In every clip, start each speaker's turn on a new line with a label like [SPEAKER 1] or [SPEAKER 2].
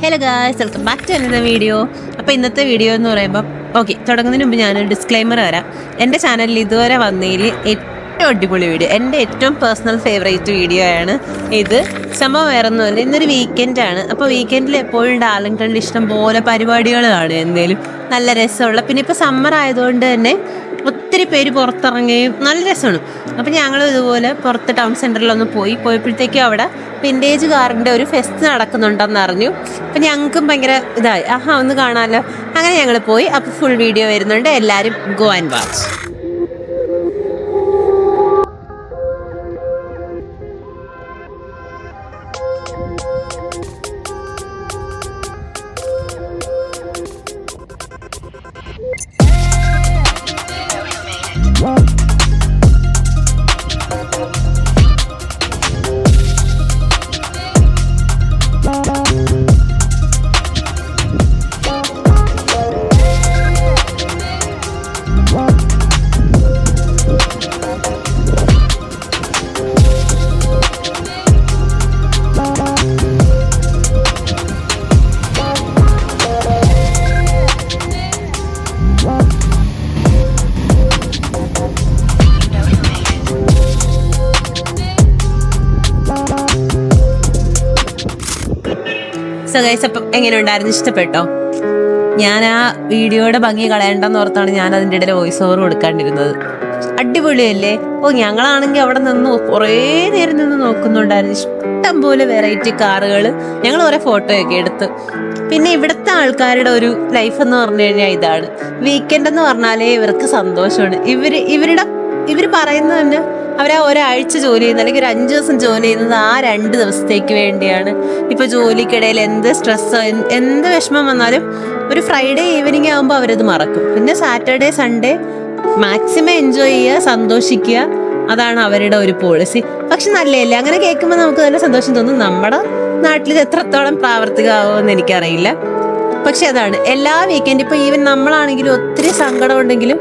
[SPEAKER 1] Hello guys, welcome back to another video. അപ്പോൾ ഇന്നത്തെ video എന്ന് പറയുമ്പോൾ തുടങ്ങുന്നതിന് മുമ്പ് ഞാനൊരു ഡിസ്ക്ലൈമർ തരാം. എൻ്റെ ചാനലിൽ ഇതുവരെ വന്നതിൽ ഏറ്റവും അടിപൊളി വീഡിയോ, എൻ്റെ ഏറ്റവും പേഴ്സണൽ ഫേവറേറ്റ് വീഡിയോ ആണ് ഇത്. സംഭവം വേറെ ഒന്നുമല്ല, ഇന്നൊരു വീക്കെൻഡാണ്. അപ്പോൾ വീക്കെൻഡിൽ എപ്പോഴും ഡാർലിംഗ്ടണിൽ ഇഷ്ടം പോലെ പരിപാടികളാണ്, എന്തേലും നല്ല രസമുള്ള. പിന്നെ ഇപ്പോൾ സമ്മർ ആയതുകൊണ്ട് തന്നെ ഒത്തിരി പേര് പുറത്തിറങ്ങുകയും നല്ല രസമാണ്. അപ്പം ഞങ്ങൾ ഇതുപോലെ പുറത്ത് ടൗൺ സെൻറ്ററിലൊന്ന് പോയപ്പോഴത്തേക്കും അവിടെ വിൻറ്റേജ് കാറിൻ്റെ ഒരു ഫെസ്റ്റ് നടക്കുന്നുണ്ടെന്ന് അറിഞ്ഞു. അപ്പം ഞങ്ങൾക്കും ഭയങ്കര ഇതായി, ഒന്ന് കാണാമല്ലോ. അങ്ങനെ ഞങ്ങൾ പോയി. അപ്പോൾ ഫുൾ വീഡിയോ വരുന്നുണ്ട്, എല്ലാവരും go and watch. So guys, അപ്പം എങ്ങനെ ഉണ്ടായിരുന്നു? ഇഷ്ടപ്പെട്ടോ? ഞാൻ ആ വീഡിയോയുടെ ഭംഗി കളയണ്ടെന്ന് ഓർത്താണ് ഞാൻ അതിൻ്റെ ഇടയിൽ വോയിസ് ഓവർ കൊടുക്കാണ്ടിരുന്നത്. അടിപൊളിയല്ലേ? ഞങ്ങളാണെങ്കിൽ അവിടെ നിന്ന് കുറേ നേരം നിന്ന് നോക്കുന്നുണ്ടായിരുന്നു. ഇഷ്ടം പോലെ വെറൈറ്റി കാറുകൾ. ഞങ്ങൾ കുറേ ഫോട്ടോയൊക്കെ എടുത്ത്. പിന്നെ ഇവിടുത്തെ ആൾക്കാരുടെ ഒരു ലൈഫ് എന്ന് പറഞ്ഞു കഴിഞ്ഞാൽ ഇതാണ്. വീക്കെൻഡ് എന്ന് പറഞ്ഞാലേ ഇവർക്ക് സന്തോഷമാണ്. ഇവർ പറയുന്നത് തന്നെ അവരാ ഒരാഴ്ച ജോലി ചെയ്യുന്നത്, അല്ലെങ്കിൽ ഒരു 5 ദിവസം ജോലി ചെയ്യുന്നത് ആ 2 ദിവസത്തേക്ക് വേണ്ടിയാണ്. ഇപ്പോൾ ജോലിക്കിടയിൽ എന്ത് സ്ട്രെസ്സോ എന്ത് വിഷമം വന്നാലും ഒരു ഫ്രൈഡേ ഈവനിങ് ആകുമ്പോൾ അവരത് മറക്കും. പിന്നെ സാറ്റർഡേ സൺഡേ മാക്സിമം എൻജോയ് ചെയ്യുക, സന്തോഷിക്കുക. അതാണ് അവരുടെ ഒരു പോളിസി. പക്ഷെ നല്ലതല്ലേ? അങ്ങനെ കേൾക്കുമ്പോൾ നമുക്ക് നല്ല സന്തോഷം തോന്നും. നമ്മുടെ നാട്ടിൽ ഇത് എത്രത്തോളം പ്രാവർത്തികമാകുമെന്ന് എനിക്കറിയില്ല. പക്ഷെ അതാണ് എല്ലാ വീക്കെൻഡ്. ഇപ്പോൾ ഈവൻ നമ്മളാണെങ്കിലും ഒത്തിരി സങ്കടം ഉണ്ടെങ്കിലും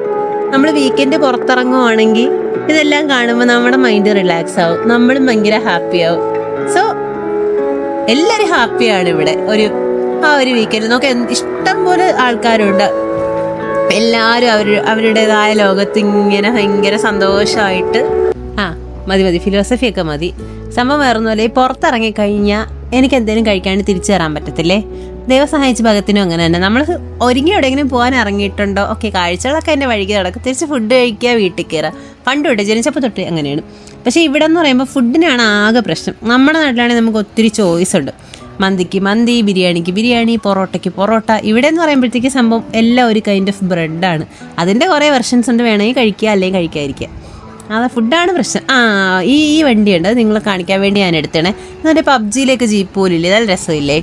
[SPEAKER 1] നമ്മൾ വീക്കെൻഡ് പുറത്തിറങ്ങുവാണെങ്കിൽ ഇതെല്ലാം കാണുമ്പോൾ നമ്മുടെ മൈൻഡ് റിലാക്സ് ആവും, നമ്മളും ഭയങ്കര ഹാപ്പി ആവും. സോ എല്ലാവരും ഹാപ്പിയാണ് ഇവിടെ ആ ഒരു വീക്കെൻഡ്. നമുക്ക് ഇഷ്ടം പോലെ ആൾക്കാരുണ്ട്. എല്ലാവരും അവരുടേതായ ലോകത്ത് ഇങ്ങനെ ഭയങ്കര സന്തോഷമായിട്ട് മതി ഫിലോസഫിയൊക്കെ മതി. സംഭവം വേറൊന്നുമല്ല, ഈ പുറത്തിറങ്ങിക്കഴിഞ്ഞാൽ എനിക്ക് എന്തെങ്കിലും കഴിക്കാണ്ട് തിരിച്ചു തരാൻ പറ്റത്തില്ലേ? ദൈവം സഹായിച്ച ഭാഗത്തിനും അങ്ങനെ തന്നെ. നമ്മൾ ഒരുങ്ങി എവിടെയെങ്കിലും പോകാൻ ഇറങ്ങിയിട്ടുണ്ടോ? കാഴ്ചകളൊക്കെ എൻ്റെ വഴിക്ക് നടക്കും, തിരിച്ച് ഫുഡ് കഴിക്കുക, വീട്ടിൽ കയറുക. പണ്ട് തൊട്ട് ജനിച്ചപ്പോൾ തൊട്ട് അങ്ങനെയാണ്. പക്ഷേ ഇവിടെ എന്ന് പറയുമ്പോൾ ഫുഡിനാണ് ആകെ പ്രശ്നം. നമ്മുടെ നാട്ടിലാണെങ്കിൽ നമുക്ക് ഒത്തിരി ചോയ്സ് ഉണ്ട്. മന്തിക്ക് മന്തി, ബിരിയാണിക്ക് ബിരിയാണി, പൊറോട്ടയ്ക്ക് പൊറോട്ട. ഇവിടെ എന്ന് പറയുമ്പോഴത്തേക്ക് സംഭവം എല്ലാം ഒരു കൈൻഡ് ഓഫ് ബ്രെഡാണ്. അതിൻ്റെ കുറേ വെർഷൻസ് ഉണ്ട്, വേണമെങ്കിൽ കഴിക്കുക അല്ലെങ്കിൽ കഴിക്കാതിരിക്കുക. അതാ ഫുഡാണ് പ്രശ്നം. ഈ വണ്ടിയുണ്ട്, അത് നിങ്ങളെ കാണിക്കാൻ വേണ്ടി ഞാൻ എടുത്തണേ. എന്നിട്ട് PUBGയിലേക്ക് ജീപ്പ് പോലില്ലേ, നല്ല രസമില്ലേ?